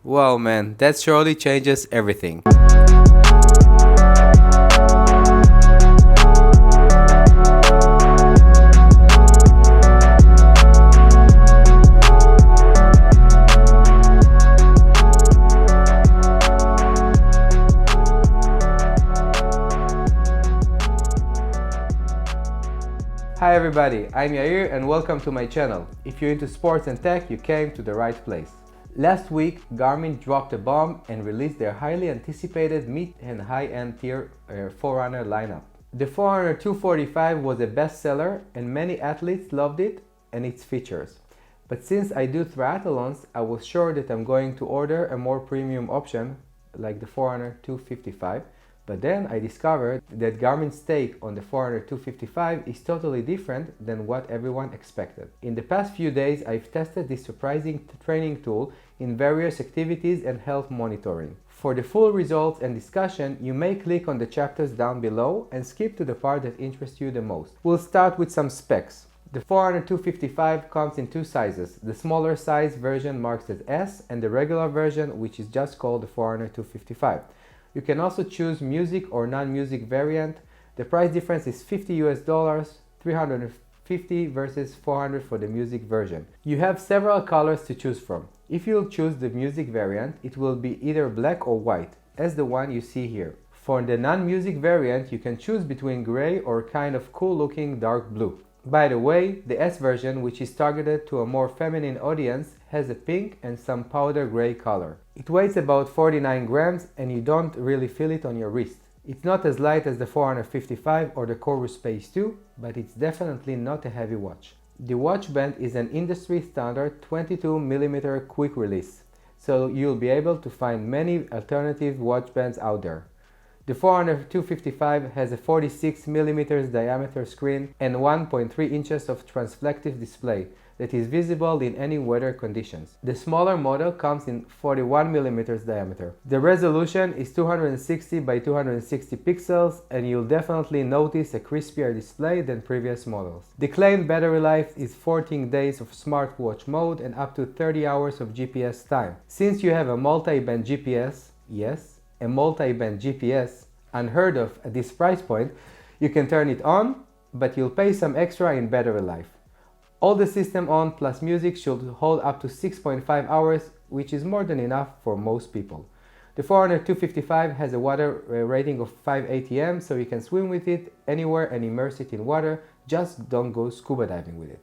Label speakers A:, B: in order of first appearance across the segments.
A: Wow, man, that surely changes everything. Hi everybody, I'm Yair and welcome to my channel. If you're into sports and tech, you came to the right place. Last week, Garmin dropped a bomb and released their highly anticipated mid and high-end tier Forerunner lineup. The Forerunner 245 was a bestseller and many athletes loved it and its features. But since I do triathlons, I was sure that I'm going to order a more premium option like the Forerunner 255. But then I discovered that Garmin's take on the Forerunner 255 is totally different than what everyone expected. In the past few days, I've tested this surprising training tool in various activities and health monitoring. For the full results and discussion, you may click on the chapters down below and skip to the part that interests you the most. We'll start with some specs. The Forerunner 255 comes in two sizes. The smaller size version marked as S and the regular version, which is just called the Forerunner 255. You can also choose music or non-music variant. The price difference is $50 US, $350 versus $400 for the music version. You have several colors to choose from. If you'll choose the music variant, it will be either black or white, as the one you see here. For the non-music variant, you can choose between gray or kind of cool-looking dark blue. By the way, the S version, which is targeted to a more feminine audience, has a pink and some powder gray color. It weighs about 49 grams and you don't really feel it on your wrist. It's not as light as the Forerunner 55 or the Chorus Space 2, but it's definitely not a heavy watch. The watch band is an industry standard 22mm quick release, so you'll be able to find many alternative watch bands out there. The Forerunner 255 has a 46mm diameter screen and 1.3 inches of transflective display that is visible in any weather conditions. The smaller model comes in 41mm diameter. The resolution is 260 by 260 pixels and you'll definitely notice a crispier display than previous models. The claimed battery life is 14 days of smartwatch mode and up to 30 hours of GPS time. Since you have a multi-band GPS, yes, a multi-band GPS, unheard of at this price point, you can turn it on, but you'll pay some extra in battery life. All the system on plus music should hold up to 6.5 hours, which is more than enough for most people. The Forerunner 255 has a water rating of 5 ATM, so you can swim with it anywhere and immerse it in water, just don't go scuba diving with it.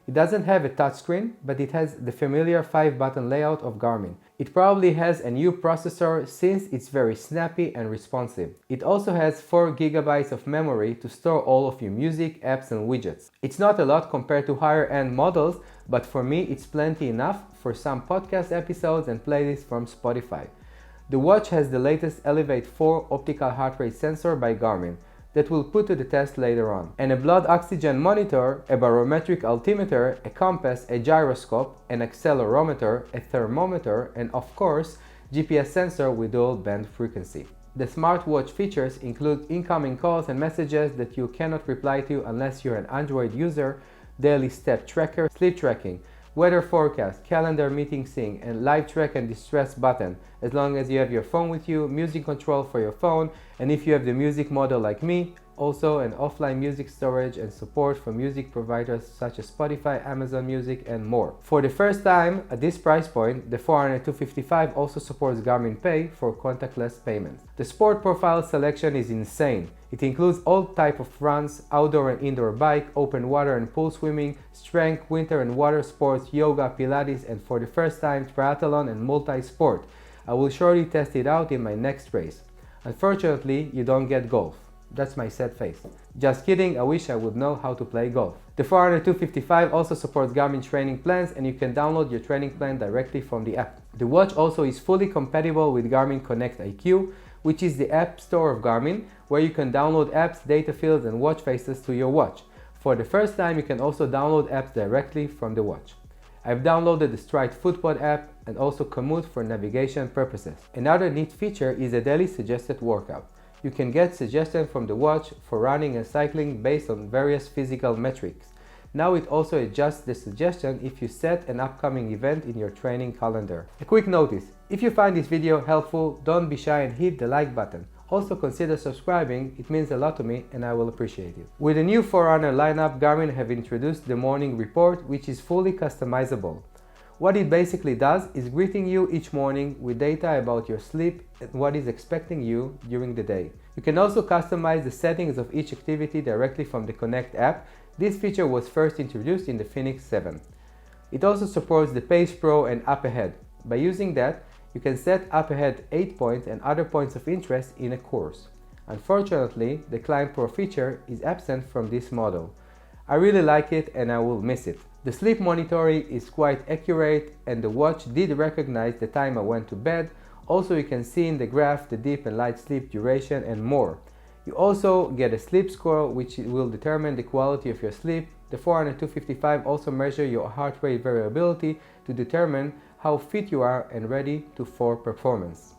A: It doesn't have a touchscreen, but it has the familiar 5-button layout of Garmin. It probably has a new processor since it's very snappy and responsive. It also has 4 GB of memory to store all of your music, apps and widgets. It's not a lot compared to higher-end models, but for me it's plenty enough for some podcast episodes and playlists from Spotify. The watch has the latest Elevate 4 optical heart rate sensor by Garmin that we'll put to the test later on, and a blood oxygen monitor, a barometric altimeter, a compass, a gyroscope, an accelerometer, a thermometer, and of course, GPS sensor with dual band frequency. The smartwatch features include incoming calls and messages that you cannot reply to unless you're an Android user, daily step tracker, sleep tracking, weather forecast, calendar meeting sync, and live track and distress button, as long as you have your phone with you, music control for your phone, and if you have the music model like me, also an offline music storage and support for music providers such as Spotify, Amazon Music, and more. For the first time at this price point, the Forerunner 255 also supports Garmin Pay for contactless payments. The sport profile selection is insane. It includes all types of runs, outdoor and indoor bike, open water and pool swimming, strength, winter and water sports, yoga, Pilates, and for the first time triathlon and multi-sport. I will surely test it out in my next race. Unfortunately, you don't get golf. That's my sad face. Just kidding, I wish I would know how to play golf. The Forerunner 255 also supports Garmin training plans and you can download your training plan directly from the app. The watch also is fully compatible with Garmin Connect IQ, which is the app store of Garmin, where you can download apps, data fields and watch faces to your watch. For the first time, you can also download apps directly from the watch. I've downloaded the Stride Footpod app and also Komoot for navigation purposes. Another neat feature is a daily suggested workout. You can get suggestions from the watch for running and cycling based on various physical metrics. Now it also adjusts the suggestion if you set an upcoming event in your training calendar. A quick notice: if you find this video helpful, don't be shy and hit the like button. Also consider subscribing, it means a lot to me and I will appreciate it. With the new Forerunner lineup, Garmin have introduced the morning report, which is fully customizable. What it basically does is greeting you each morning with data about your sleep and what is expecting you during the day. You can also customize the settings of each activity directly from the Connect app. This feature was first introduced in the Fenix 7. It also supports the Pace Pro and Up Ahead. By using that, you can set up ahead 8 points and other points of interest in a course. Unfortunately, the Climb Pro feature is absent from this model. I really like it and I will miss it. The sleep monitoring is quite accurate and the watch did recognize the time I went to bed. Also, you can see in the graph the deep and light sleep duration and more. You also get a sleep score which will determine the quality of your sleep. The Forerunner 255 also measures your heart rate variability to determine how fit you are and ready for performance.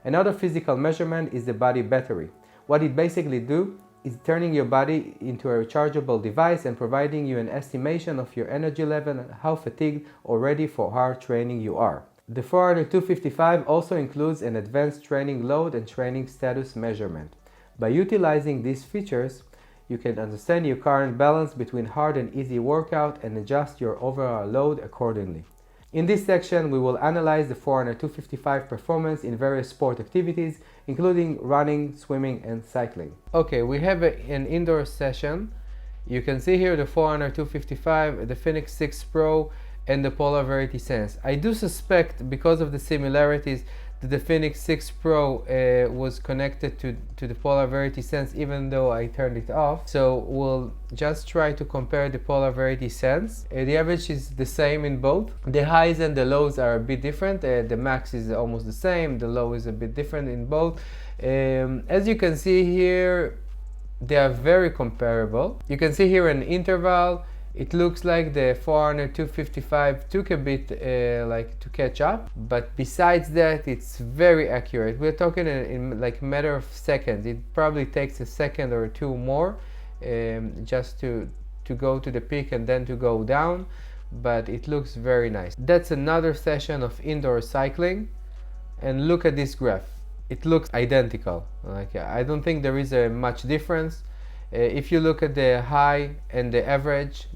A: Another physical measurement is the body battery. What it basically do is turning your body into a rechargeable device and providing you an estimation of your energy level and how fatigued or ready for hard training you are. The Forerunner 255 also includes an advanced training load and training status measurement. By utilizing these features, you can understand your current balance between hard and easy workout and adjust your overall load accordingly. In this section, we will analyze the Forerunner 255 performance in various sport activities, including running, swimming, and cycling. Okay, we have an indoor session. You can see here the Forerunner 255, the Fenix 6 Pro, and the Polar Verity Sense. I do suspect, because of the similarities, that the Fenix 6 Pro was connected to the Polar Verity Sense, even though I turned it off. So we'll just try to compare the Polar Verity Sense. The average is the same in both. The highs and the lows are a bit different. The max is almost the same. The low is a bit different in both. As you can see here, they are very comparable. You can see here an interval. It looks like the Forerunner 255 took a bit like to catch up, but besides that, it's very accurate. We're talking in like a matter of seconds. It probably takes a second or two more just to go to the peak and then to go down, but it looks very nice. That's another session of indoor cycling, and look at this graph. It looks identical. Like, I don't think there is a much difference. If you look at the high and the average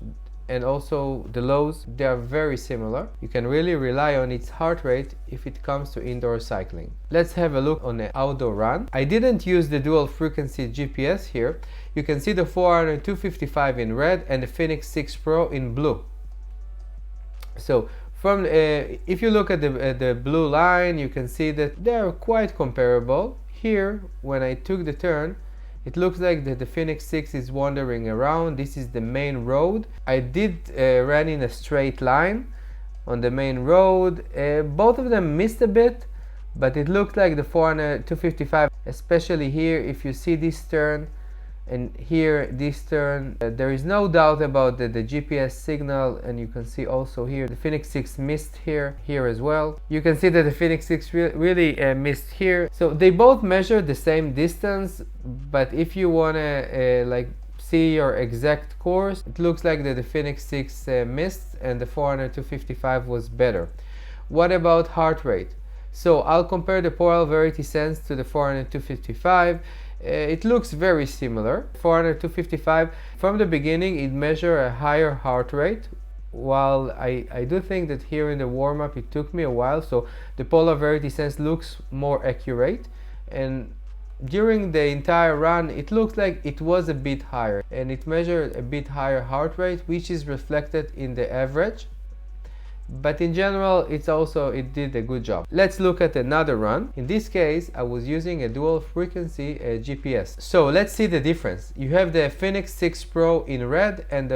A: and also the lows, they are very similar. You can really rely on its heart rate if it comes to indoor cycling. Let's have a look on an outdoor run. I didn't use the dual frequency GPS here. You can see the Forerunner 255 in red and the Fenix 6 Pro in blue. So from if you look at the blue line, you can see that they are quite comparable. Here, when I took the turn, it looks like the Fenix 6 is wandering around. This is the main road. I did run in a straight line on the main road. Both of them missed a bit, but it looked like the Forerunner 255, especially here, if you see this turn and here this turn, there is no doubt about the GPS signal, and you can see also here the Fenix 6 missed here as well. You can see that the Fenix 6 really missed here. So they both measure the same distance, but if you want to like see your exact course, it looks like that the Fenix 6 missed and the Forerunner 255 was better. What about heart rate? So I'll compare the Polar Verity Sense to the Forerunner 255. It looks very similar. Forerunner 255, from the beginning, it measured a higher heart rate, while I do think that here in the warm-up it took me a while, so the Polar Verity Sense looks more accurate, and during the entire run it looks like it was a bit higher, and it measured a bit higher heart rate, which is reflected in the average. But in general, it did a good job. Let's look at another run. In this case, I was using a dual frequency GPS. So let's see the difference. You have the Fenix 6 Pro in red and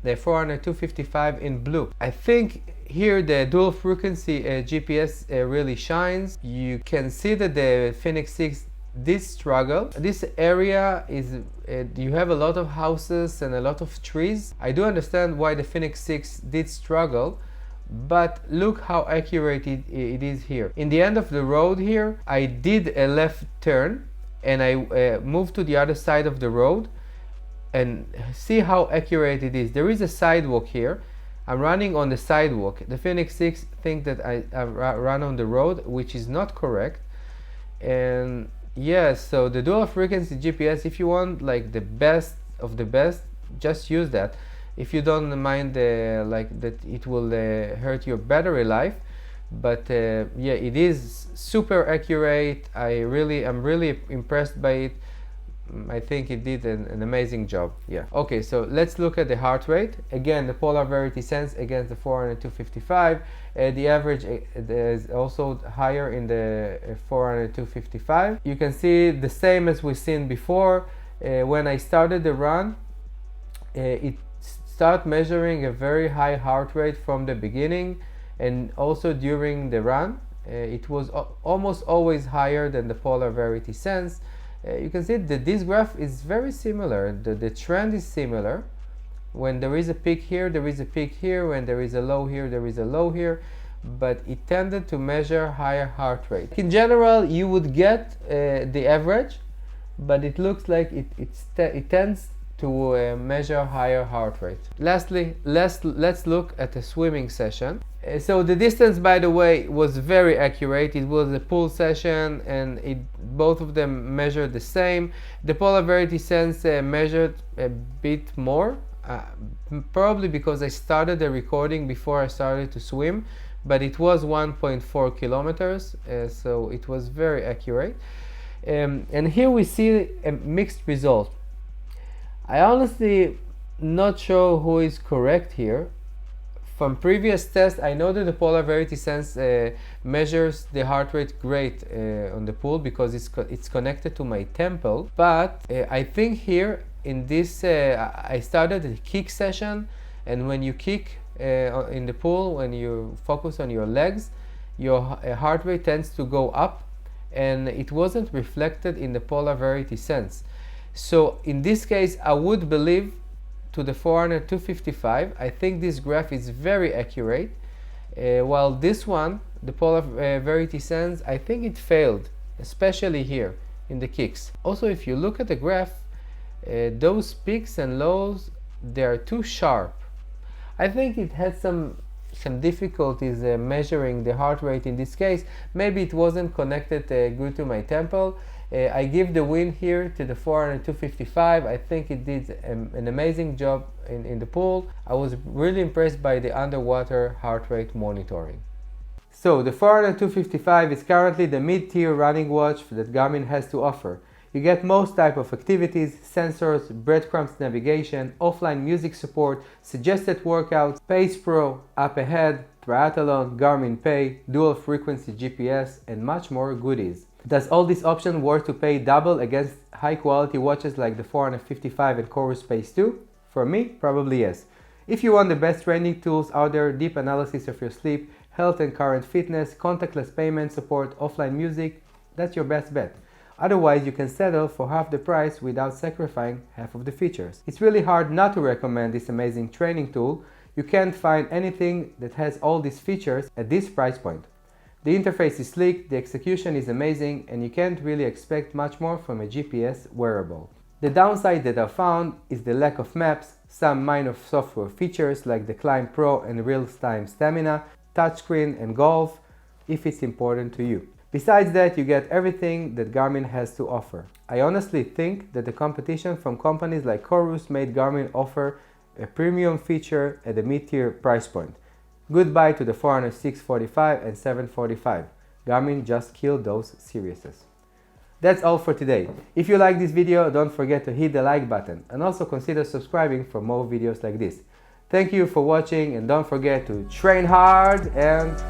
A: the Forerunner 255 in blue. I think here the dual frequency GPS really shines. You can see that the Fenix 6 did struggle. This area is you have a lot of houses and a lot of trees. I do understand why the Fenix 6 did struggle, but look how accurate it is here. In the end of the road here, I did a left turn and I moved to the other side of the road, and see how accurate it is. There is a sidewalk here. I'm running on the sidewalk. The Phoenix 6 think that I run on the road, which is not correct. And yes, so the dual frequency GPS, if you want like the best of the best, just use that. If you don't mind like that it will hurt your battery life, but yeah, it is super accurate. I'm really impressed by it. I think it did an amazing job. Yeah. Okay, so let's look at the heart rate. Again, the Polar Verity Sense against the Forerunner 255. The average is also higher in the Forerunner 255. You can see the same as we've seen before. When I started the run, it started measuring a very high heart rate from the beginning, and also during the run. It was almost always higher than the Polar Verity Sense. You can see that this graph is very similar. The trend is similar. When there is a peak here, there is a peak here. When there is a low here, there is a low here. But it tended to measure higher heart rate. In general, you would get the average, but it looks like it tends to measure higher heart rate. Lastly, let's look at a swimming session. So the distance, by the way, was very accurate. It was a pool session, and both of them measured the same. The Polar Verity Sense measured a bit more, probably because I started the recording before I started to swim, but it was 1.4 kilometers, so it was very accurate. And here we see a mixed result. I honestly not sure who is correct here. From previous tests, I know that the Polar Verity Sense measures the heart rate great on the pool because it's connected to my temple. But I think here in this, I started a kick session, and when you kick in the pool, when you focus on your legs, your heart rate tends to go up, and it wasn't reflected in the Polar Verity Sense. So in this case, I would believe to the Forerunner 255. I think this graph is very accurate, while this one, the Polar Verity Sense, I think it failed, especially here in the kicks. Also, if you look at the graph, those peaks and lows, they are too sharp. I think it had some difficulties measuring the heart rate in this case. Maybe it wasn't connected good to my temple. I give the win here to the Forerunner 255. I think it did an amazing job in the pool. I was really impressed by the underwater heart rate monitoring. So the Forerunner 255 is currently the mid-tier running watch that Garmin has to offer. You get most type of activities, sensors, breadcrumbs navigation, offline music support, suggested workouts, Pace Pro, Up Ahead, Triathlon, Garmin Pay, dual frequency GPS, and much more goodies. Does all these options worth to pay double against high quality watches like the Forerunner 55 and Chorus Pace 2? For me, probably yes. If you want the best training tools out there, deep analysis of your sleep, health and current fitness, contactless payment support, offline music, that's your best bet. Otherwise, you can settle for half the price without sacrificing half of the features. It's really hard not to recommend this amazing training tool. You can't find anything that has all these features at this price point. The interface is sleek, the execution is amazing, and you can't really expect much more from a GPS wearable. The downside that I found is the lack of maps, some minor software features like the Climb Pro and real-time stamina, touchscreen and golf, if it's important to you. Besides that, you get everything that Garmin has to offer. I honestly think that the competition from companies like Chorus made Garmin offer a premium feature at a mid-tier price point. Goodbye to the Forerunner 645 and 745. Garmin just killed those seriouses. That's all for today. If you like this video, don't forget to hit the like button and also consider subscribing for more videos like this. Thank you for watching, and don't forget to train hard and